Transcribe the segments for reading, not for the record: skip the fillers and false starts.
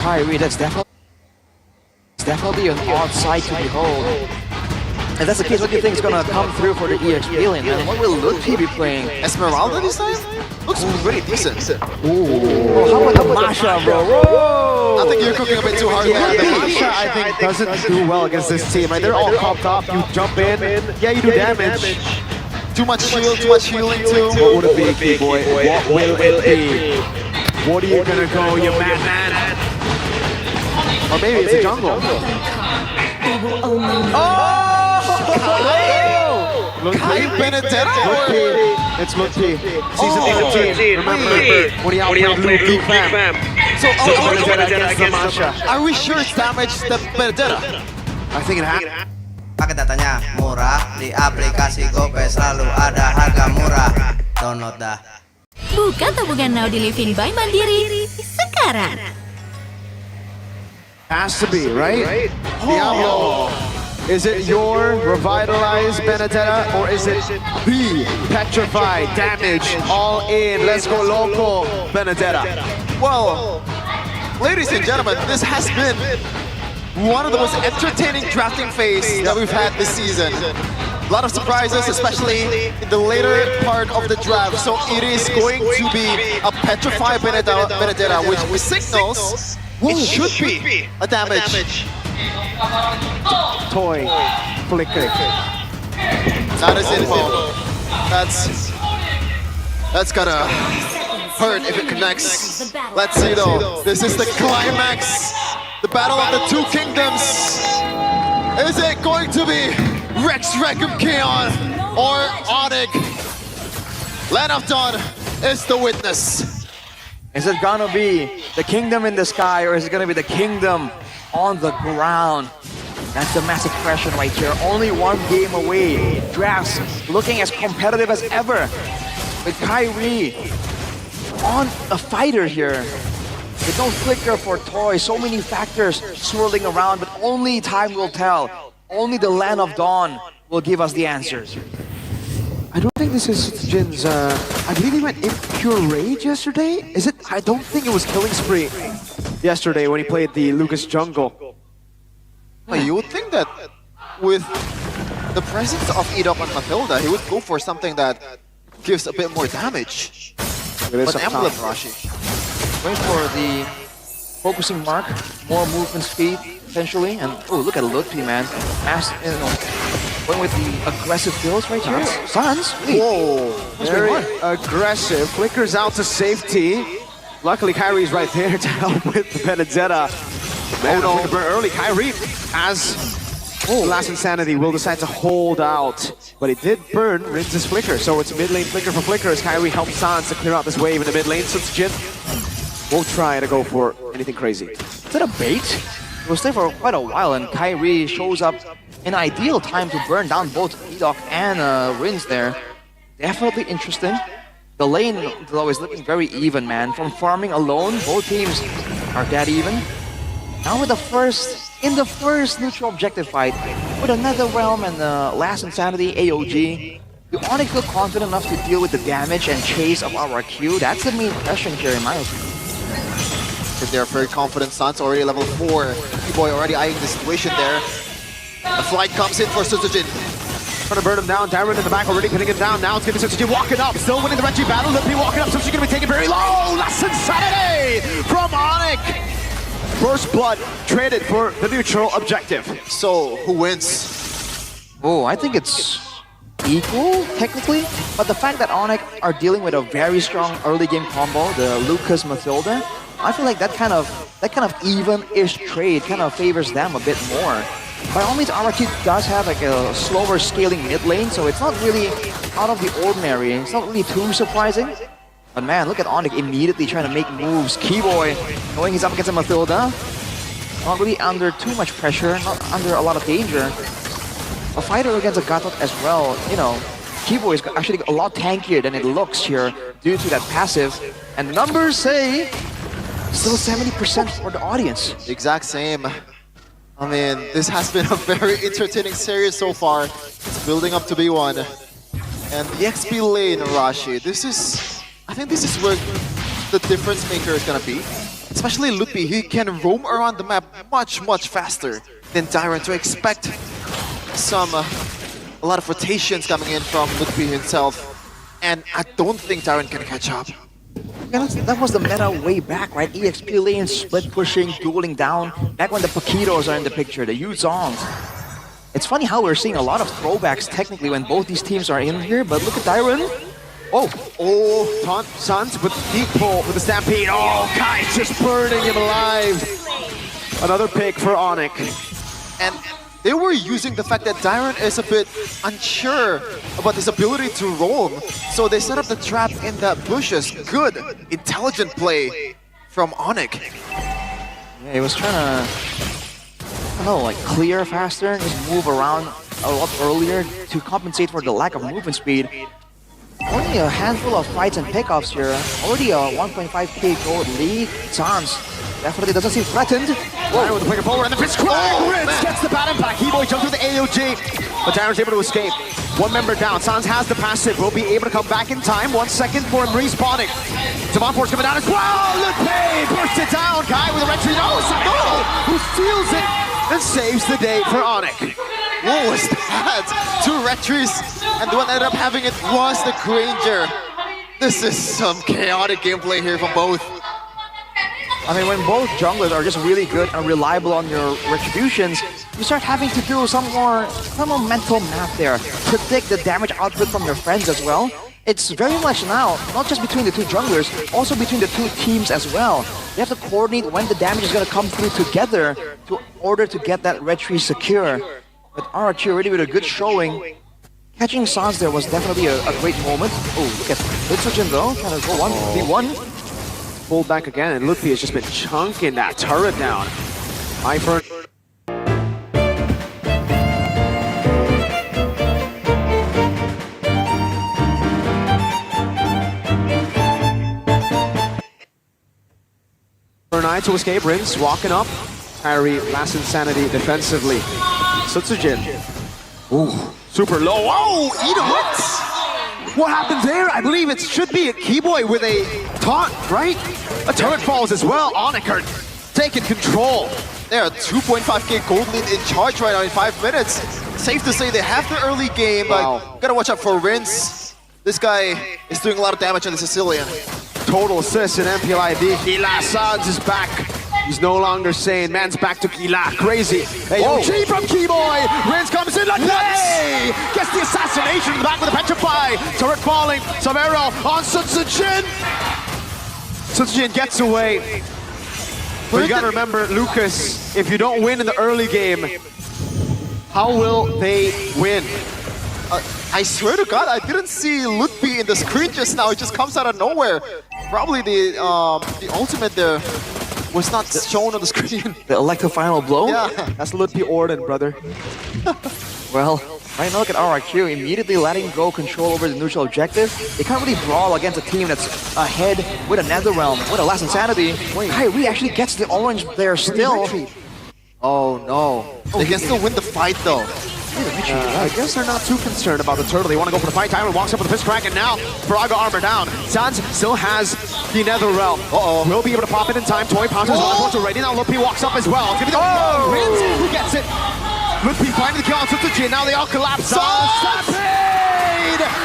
ke3, that's definitely an odd sight to behold. If that's the case, what do you think is gonna come through for the EXP lane, man? What will Ludwig be playing? Esmeralda this time? Looks pretty decent. Oh, how about the Masha, bro? Whoa! I think you're cooking a bit too hard. Yeah, the Masha, I think, doesn't do well against this team. Right? They're all comped up. You jump in, yeah, you do damage. Too much shield, too much healing too. What would it be, K-Boy? What will it be? What are you gonna go, you madman? Or maybe it's a jungle. Oh! Kai Benedetta? It's Lucky. Season 13. Remember when he outplayed Luke Fam. So, Benedetta against the Masha. are we sure it's damage the Benedetta? I think it happened. Pakai datanya murah, di aplikasi GoPay selalu ada harga murah. Download dah. Buka tabungan now di Livin by Mandiri sekarang. Has to be, right? Diablo. Is it your revitalized Benedetta or is it the petrified damage all in? Let's go local Benedetta. Well, ladies and gentlemen, this has been one of the most entertaining drafting phase that we've had this season. A lot of surprises, especially in the later part of the draft. So it is going to be a petrified Benedetta, which signals it should be a damage. Toy flicker. That is info. That's gonna hurt if it connects. Let's see though. This is the climax. The battle of the two kingdoms. Is it going to be Rex Recum Keon or ONIC? Land of Dawn is the witness. Is it gonna be the kingdom in the sky or is it gonna be the kingdom on the ground? That's the massive question right here. Only one game away. Drafts looking as competitive as ever. With ke3 on a fighter here. With no flicker for Toy. So many factors swirling around, but only time will tell. Only the Land of Dawn will give us the answers. I don't think this is Jin's, I believe he went Impure Rage yesterday? Is it? I don't think it was Killing Spree yesterday when he played the Lucas Jungle. Well, you would think that with the presence of Edok and Mathilda, he would go for something that gives a bit more damage. But Emblem Rashi. Going for the focusing mark, more movement speed potentially, and oh, look at Ludwig, man. Going with the aggressive builds right here. Sans, Whoa, very aggressive. Flickers out to safety. Luckily, ke3's right there to help with the Benedetta. Man, oh, no. Burn early. ke3 has last insanity, will decide to hold out. But he did burn Rince's flicker, so it's mid lane flicker for flicker as ke3 helps Sans to clear out this wave in the mid lane. Since Jin won't try to go for anything crazy. Is that a bait? It was there for quite a while, and ke3 shows up in ideal time to burn down both Edok and Rince there. Definitely interesting. The lane, though, is looking very even, man. From farming alone, both teams are dead even. Now with the first neutral objective fight, with another realm and the last insanity, AOG, do ONIC feel confident enough to deal with the damage and chase of RRQ? That's the main question here in my opinion. If they're very confident, Sans already level 4. K-Boy already eyeing the situation there. A flight comes in for Suzujin. Trying to burn him down. Darren in the back already pinning him down. Now it's going to be Suzujin walking up. Still winning the Reggie battle. Lippy walking up. Suzujin going to be taken very low. Last Insanity from ONIC. First blood traded for the neutral objective. So, who wins? Oh, I think it's equal, technically. But the fact that ONIC are dealing with a very strong early game combo, the Lucas Mathilda, I feel like that kind of even-ish trade kind of favors them a bit more. By all means, RRQ does have like a slower scaling mid lane, so it's not really out of the ordinary. It's not really too surprising. But man, look at ONIC immediately trying to make moves. ke3 knowing he's up against a Mathilda, not really under too much pressure, not under a lot of danger. A fighter against a Gatot as well, you know, ke3 is actually a lot tankier than it looks here due to that passive. And the numbers say still 70% for the audience. Exact same. I mean, this has been a very entertaining series so far. It's building up to be one. And the XP lane, Rashi, I think this is where the difference maker is gonna be. especially Lupi, he can roam around the map much faster than Dyron. To expect a lot of rotations coming in from Lupi himself, and I don't think Dyron can catch up. Yeah, that was the meta way back, right? EXP lane, split pushing, dueling down. Back when the Paquitos are in the picture, the Yuzongs. It's funny how we're seeing a lot of throwbacks technically when both these teams are in here, but look at Dyron. Oh, Suns with deep pull with the Stampede. Oh, Kai just burning him alive. Another pick for ONIC. And they were using the fact that Dyron is a bit unsure about his ability to roam, so they set up the trap in the bushes. Good, intelligent play from ONIC. Yeah, he was trying to, like clear faster, just move around a lot earlier to compensate for the lack of movement speed. Only a handful of fights and pickoffs here. Already a 1.5k gold lead. Sans definitely doesn't seem threatened. Dyron with the flicker forward and the pitch crack! Rinse gets the bad impact. ke3 jumps through the AOG, but Dyron's able to escape. One member down. Sans has the passive. Will be able to come back in time. 1 second for him respawning. Devon Force coming down as well. Lupe bursts it down. Kai with a retry. No, Samuel who steals it and saves the day for ONIC. What was that? 2 retries, and the one that ended up having it was the Granger. This is some chaotic gameplay here from both. I mean, when both junglers are just really good and reliable on your retributions, you start having to do some more mental math there. Predict the damage output from your friends as well. It's very much now, not just between the 2 junglers, also between the 2 teams as well. You have to coordinate when the damage is going to come through together in order to get that retry secure. But RRQ really with a good showing. Catching Sans there was definitely a great moment. Oh, look at Litsujin though, trying to go 1v1. Pulled back again, and Lupi has just been chunking that turret down. Ifern. For to escape, Rinse walking up. Harry, last insanity defensively. Sutsujin. Ooh, super low. Oh, eat it! What happened there? I believe it should be a ke3 with a taunt, right? A turret falls as well. ONIC are taking control. They are 2.5k gold lead in charge right now in 5 minutes. Safe to say they have the early game, but gotta watch out for Rinse. This guy is doing a lot of damage on the Sicilian. Total assist in MPLID. ke3 Sans is back. He's no longer saying, man's back to ke3. Crazy. AOG from ke3. Rinse comes in like nuts. Gets the assassination in the back with a petrify. Turret falling. Savero on Sutsujin. Sutsujin gets away. But you gotta remember, Lucas, if you don't win in the early game, how will they win? I swear to God, I didn't see Lutpi in the screen just now. It just comes out of nowhere. Probably the ultimate there was not shown on the screen. The elective final blow? Yeah. That's Lutpi Orden, brother. Well, right now look at RRQ immediately letting go control over the neutral objective. They can't really brawl against a team that's ahead with a Netherrealm, with a Last Insanity. ke3 actually gets the orange there still. Oh no. They can still win the fight though. I guess they're not too concerned about the turtle. They want to go for the fight. Tyron walks up with a fist crack, and now Braga armor down. Sans still has the Netherrealm. Will be able to pop it in time. Toy pounces on already. Now Lupi walks up as well. It's gonna be the Rinse who gets it. Lupi finding the kill on Sutsujin. Now they all collapse. Stampede!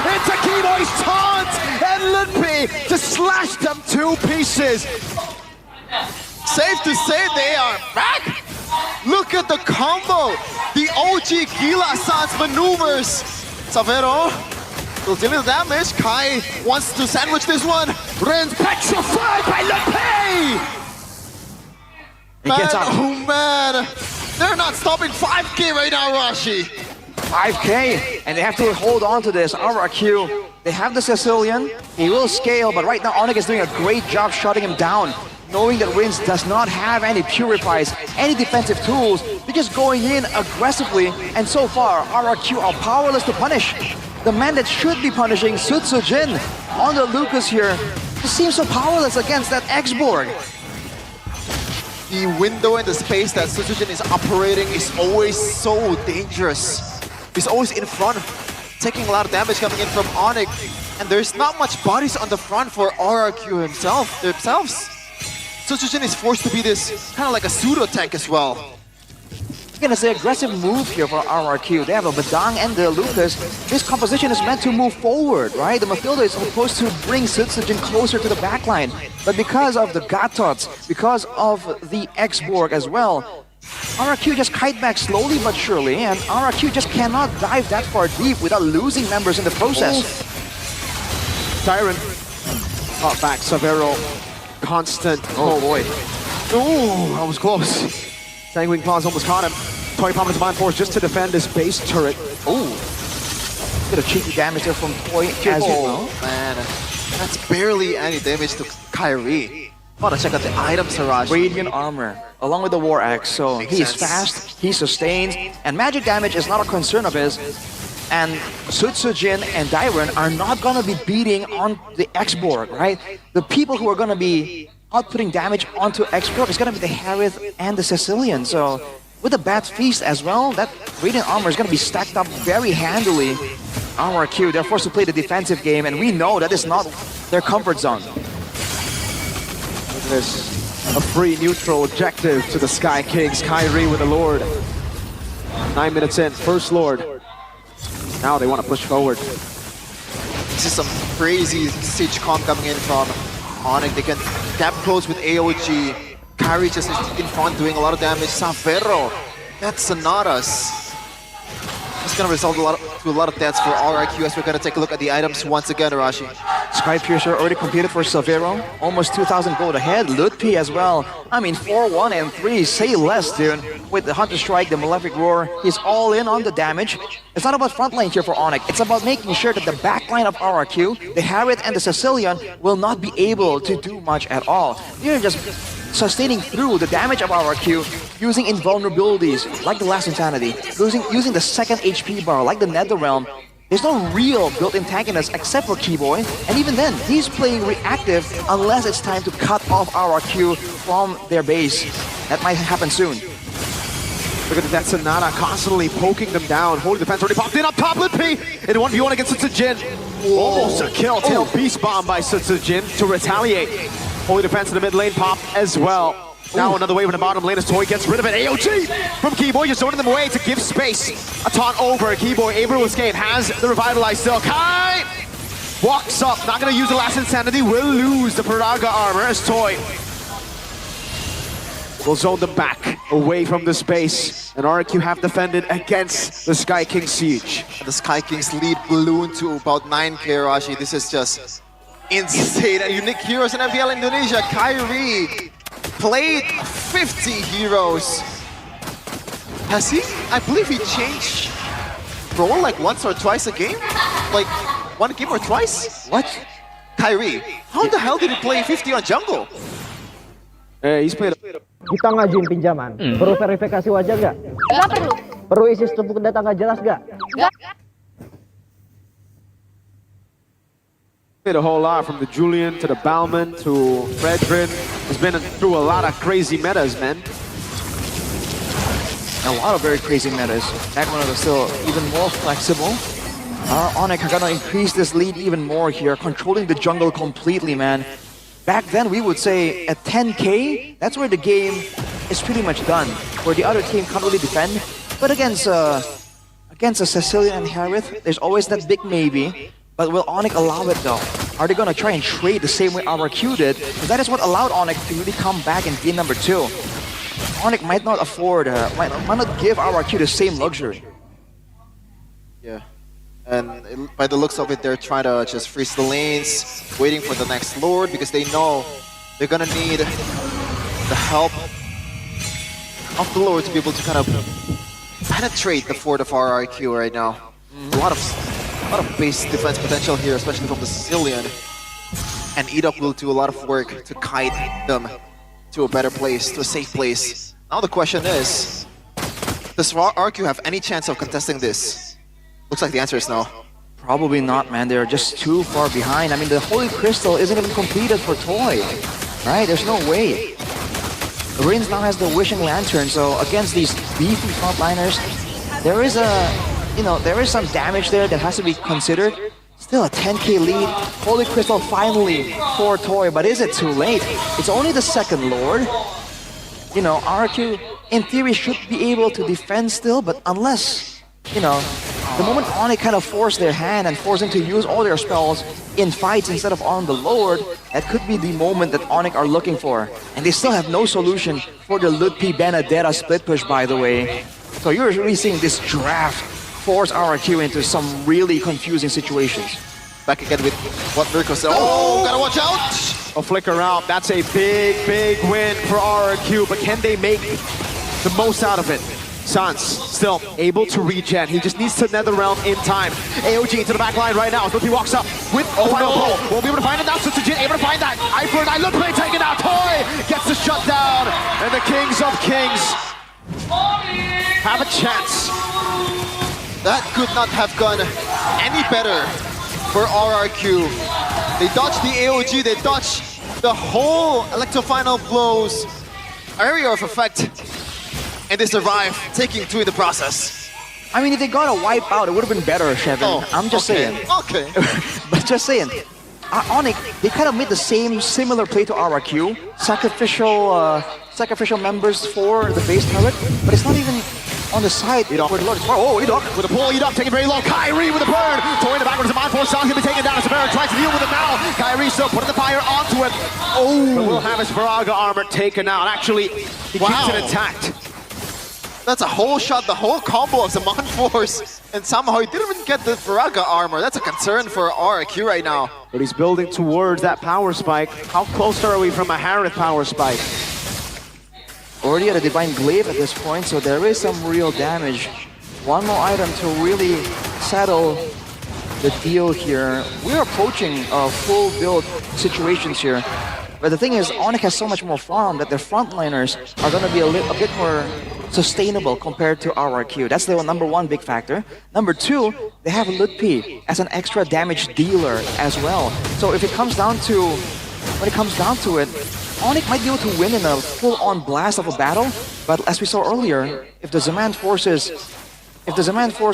It's a ke3's taunt, and Lupi just slashed them 2 pieces. Safe to say they are back. Look at the combo. The OG ke3 Sans maneuvers. Savero will deal with damage. Kai wants to sandwich this one. Rinse petrified by Lupi! He gets up. Oh man. They're not stopping 5k right now, Rashi. 5k, and they have to hold on to this. RRQ, they have the Sicilian. He will scale, but right now ONIC is doing a great job shutting him down. Knowing that Rinse does not have any purifies, any defensive tools, they're just going in aggressively, and so far, RRQ are powerless to punish. The man that should be punishing, Sutsujin, on the Lucas here, just seems so powerless against that X-Borg. The window and the space that Sutsujin is operating is always so dangerous. He's always in front, taking a lot of damage coming in from ONIC, and there's not much bodies on the front for RRQ themselves. Sutsujin is forced to be this kind of like a pseudo tank as well. Again, it's an aggressive move here for RRQ. They have a Badang and the Lucas. This composition is meant to move forward, right? The Mathilda is supposed to bring Sutsujin closer to the backline. But because of the Gatots, because of the X-Borg as well, RRQ just kite back slowly but surely, and RRQ just cannot dive that far deep without losing members in the process. Tyrant caught back. Savero, constant. Oh boy. Ooh, that was close. Sanguine Claws almost caught him. Toy Prominence Mind Force just to defend this base turret. Ooh. Bit of cheeky damage there from Toy, as you know. Man, that's barely any damage to Kyrie. Want to check out the items, Siraj. Radiant armor, along with the War Axe, so he's fast, he sustains, and magic damage is not a concern of his. And Sutsujin and Dairon are not gonna be beating on the X-Borg, right? The people who are gonna be outputting damage onto X-Borg is gonna be the Harith and the Sicilian. So with the Bat Feast as well, that Radiant armor is gonna be stacked up very handily. RRQ, they're forced to play the defensive game, and we know that is not their comfort zone. There's a free neutral objective to the Sky Kings. Kyrie with the Lord. 9 minutes in, first Lord. Now they want to push forward. This is some crazy siege comp coming in from ONIC. They can tap close with AOG. Kyrie just is in front doing a lot of damage. Savero, that's Sonatas. It's gonna result to a lot of deaths for RRQ as we're gonna take a look at the items once again, Arashi. Skypiercer already competed for Savero, almost 2,000 gold ahead. Lutpi as well. I mean, 4-1 and 3, say less, dude. With the Hunter Strike, the Malefic Roar, he's all in on the damage. It's not about frontline here for ONIC. It's about making sure that the backline of RRQ, the Harith and the Sicilian, will not be able to do much at all. They're just sustaining through the damage of RRQ using invulnerabilities like the Last Insanity, using the second HP bar like the Netherrealm. There's no real built-in tankiness except for Keyboy, and even then, he's playing reactive unless it's time to cut off RRQ from their base. That might happen soon. Look at that Sonata constantly poking them down. Holy Defense already popped in up top. Lutpi in 1v1 against Sutsujin. Almost a kill. Tail Beast Bomb by Sutsujin to retaliate. Holy Defense in the mid lane pop as well. Now another wave in the bottom lane as Toy gets rid of it. AOG from Keyboy just zoning them away to give space. A taunt over. Keyboy able to escape. Has the Revitalize still. Kai walks up. Not going to use the Last Insanity. Will lose the Paraga armor as Toy will zone them back away from the space. And RRQ have defended against the Sky King siege. And the Sky Kings lead balloon to about 9k, Arashi. This is just insane. And unique heroes in MPL Indonesia. Kyrie played 50 heroes. Has he? I believe he changed role like once or twice a game? Like one game or twice? What? Kyrie, how the hell did he play 50 on jungle? He's played Kita ngajuin pinjaman, perlu verifikasi wajah nggak? Nggak perlu. Perlu isi stempel data nggak jelas nggak? Nggak. Played a whole lot from the Julian to the Bauman to Fredrin. He's been through a lot of crazy metas, man. A lot of very crazy metas. Backmono is still even more flexible. ONIC are gonna increase this lead even more here, controlling the jungle completely, man. Back then, we would say at 10k, that's where the game is pretty much done, where the other team can't really defend. But against a Sicilian and Harith, there's always that big maybe. But will ONIC allow it though? Are they gonna try and trade the same way RRQ did? Because that is what allowed ONIC to really come back in game number 2. ONIC might not afford, might not give RRQ the same luxury. Yeah. And by the looks of it, they're trying to just freeze the lanes, waiting for the next Lord, because they know they're gonna need the help of the Lord to be able to kind of penetrate the fort of RRQ right now. A lot of base defense potential here, especially from the Sicilian. And Edok will do a lot of work to guide them to a better place, to a safe place. Now the question is, does RRQ have any chance of contesting this? Looks like the answer is no. Probably not, man. They're just too far behind. I mean, the Holy Crystal isn't even completed for Toy, right? There's no way. Rins now has the Wishing Lantern, so against these beefy frontliners, there is some damage there that has to be considered. Still a 10k lead. Holy Crystal finally for Toy, but is it too late? It's only the second Lord. You know, RRQ in theory should be able to defend still, but unless, you know, the moment ONIC kind of force their hand and force them to use all their spells in fights instead of on the Lord, that could be the moment that ONIC are looking for. And they still have no solution for the Ludpi Benedetta split push, by the way. So you're really seeing this draft force RRQ into some really confusing situations. Back again with what Mirko said. Oh, gotta watch out! A flicker out. That's a big win for RRQ, but can they make the most out of it? Sans still able to regen. He just needs to Netherrealm in time. AOG into the back line right now. Ludpi walks up with a final blow. Won't be able to find it now. So Jin able to find that. Eye for an eye. Ludpi taking out. Toy gets the shutdown. And the Kings of Kings have a chance. That could not have gone any better for RRQ. They dodged the AOG, they dodged the whole Electro-Final blows, area of effect, and they survive, taking 2 in the process. I mean, if they got a wipe out, it would have been better, Shevin. Oh, I'm just saying. Okay. But just saying. ONIC, they kind of made the similar play to RRQ. Sacrificial members for the base turret, but it's not even on the side where the Lord is. Oh, Edok with a pull, Edok taking very low. Kyrie with a burn. Toy in the backwards, the Mind Force sound can be taken down. Sabera tries to deal with it now. Kyrie still putting the fire onto it. Oh, but will have his Viraga armor taken out. Actually, he keeps it intact. That's a whole shot, the whole combo of the Mind Force, and somehow he didn't even get the Viraga armor. That's a concern for RRQ right now. But he's building towards that power spike. How close are we from a Harith power spike? Already at a Divine Glaive at this point, so there is some real damage. One more item to really settle the deal here. We're approaching full build situations here. But the thing is, ONIC has so much more farm that their frontliners are going to be a bit more sustainable compared to RRQ. That's the number one big factor. Number two, they have Ludpi as an extra damage dealer as well. So if it comes down to, when it comes down to it, ONIC might be able to win in a full-on blast of a battle, but as we saw earlier, if the Zaman Force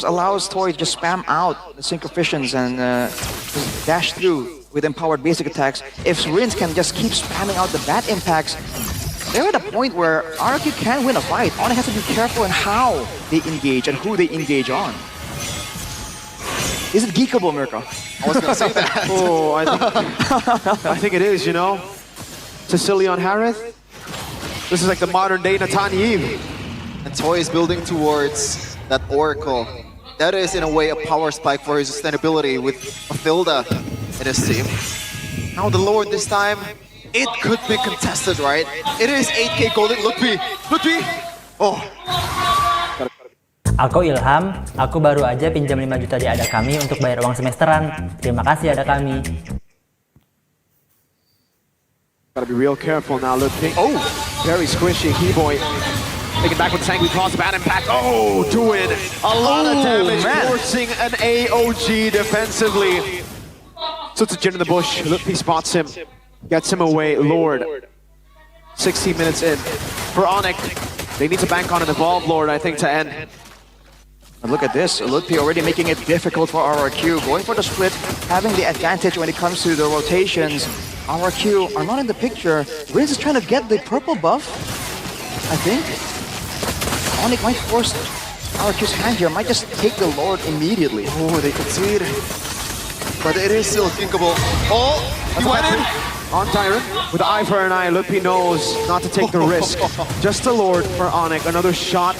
allows Toy to just spam out the Synchrophissions and just dash through with empowered basic attacks, if Rins can just keep spamming out the bat impacts, they're at a point where RRQ can win a fight. ONIC has to be careful in how they engage and who they engage on. Is it geekable, Mirko? I was gonna say that. Oh, I think it is, you know? Sicilian Harith? This is like the modern day Natan Yves. And Toy is building towards that Oracle. That is in a way a power spike for his sustainability with Mathilda in his team. Now the Lord this time, it could be contested, right? It is 8k golden. Ludpi! Oh. Aku Ilham, aku baru aja pinjam 5 juta di Ada Kami untuk bayar uang semesteran. Terima kasih Ada Kami. Gotta be real careful now, Ludpi. Oh, very squishy. Keyboy taking back with the Sanguine Cross, bad impact. Oh, doing a lot of damage, forcing an AOG defensively. So it's a Jin in the bush. Ludpi spots him, gets him away. Lord, 16 minutes in for ONIC. They need to bank on an Evolve Lord, I think, to end. And look at this, Ludpi already making it difficult for RRQ, going for the split, having the advantage when it comes to the rotations. RRQ are not in the picture. Riz is trying to get the purple buff, I think. ONIC might force RRQ's hand here, might just take the Lord immediately. Oh, they concede. But it is still thinkable. Oh, he went in. On Tyrant, with eye for an eye, Ludpi knows not to take the risk. Just the Lord for ONIC, another shot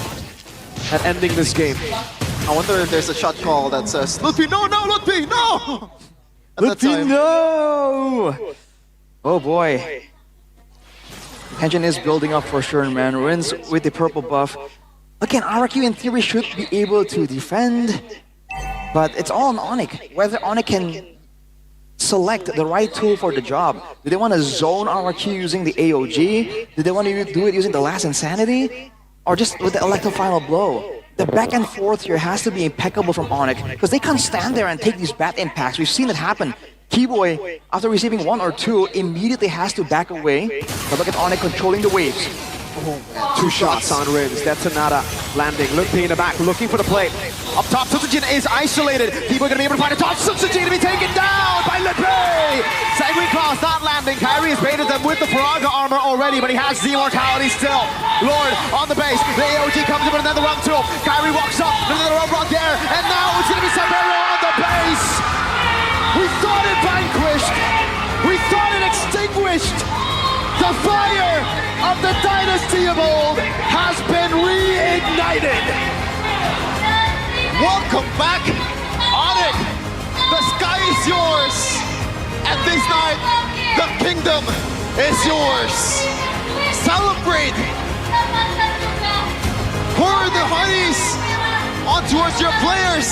at ending this game. I wonder if there's a shot call that says, Ludpi, no, Ludpi, no! Ludpi, no! Oh boy. Tension is building up for sure, man. Rins with the purple buff. Again, RRQ in theory should be able to defend, but it's all on ONIC. Whether ONIC can select the right tool for the job. Do they want to zone RRQ using the AOG? Do they want to do it using the Last Insanity? Or just with the Electro-Final Blow? The back and forth here has to be impeccable from ONIC, because they can't stand there and take these bat impacts. We've seen it happen. Keyboy, after receiving 1 or 2, immediately has to back away. But look at ONIC controlling the waves. Oh, man. 2 shots on Rins. Detonata landing. Ludpi in the back, looking for the play. Up top, Sutsujin is isolated. People are going to be able to find a top. Sutsujin to be taken down by Lepe. Sanguine Claws not landing. Kyrie has baited them with the Faraga armor already, but he has the immortality still. Lord on the base. The AOG comes in with another round 2. Kyrie walks up. Another round there. And now it's going to be Sabero on the base. We thought it vanquished. We thought it extinguished. The fire of the dynasty of old has been reignited. Welcome back, ONIC. The sky is yours, and this night, the kingdom is yours. Celebrate. Pour the honeys on towards your players.